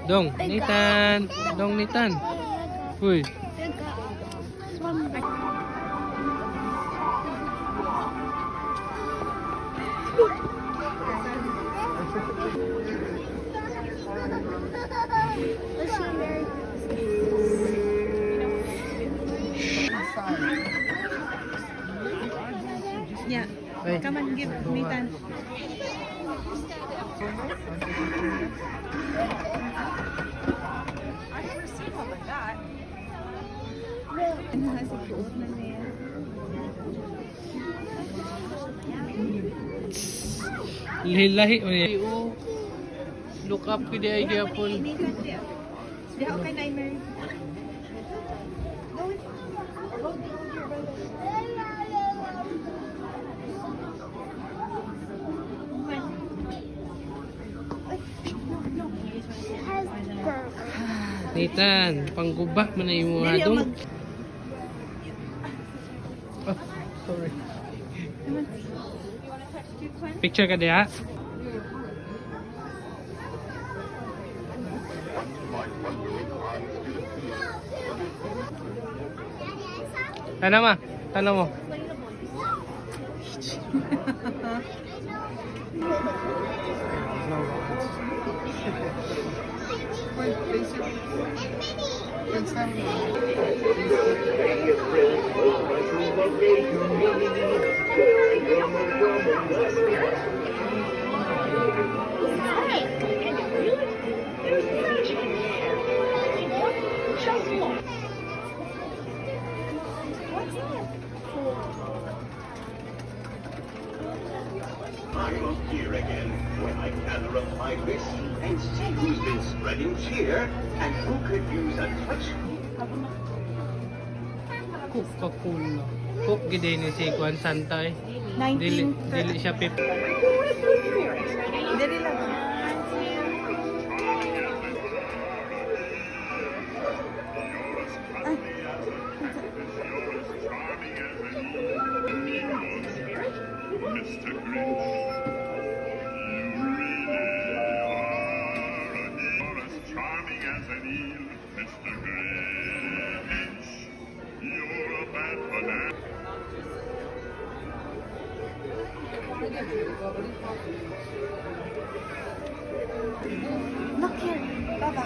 Dong, Nathan. Dong, Nathan. Uy. Yeah. Ay. Come on, give Nathan. I've never seen one like that. Ano sa suot na niya? Lahi-lahi. Oh, look up ko di ay gyapon. Nathan, di ako kay Nightmare. Nathan, panggubah man na imo ha dong. Oh, sorry. Picture ka diha. Tana ma, tana mo. I'm here again when I gather up my list and see who's been spreading cheer and who could use a touch. Coca-Cola. Coke gid ni si Kuan Santa eh. Dili siya pip. Dali lang. Mr. Grinch, you really are as charming as an eel. Mr. Grinch, you're a bad banana. Look here, Baba.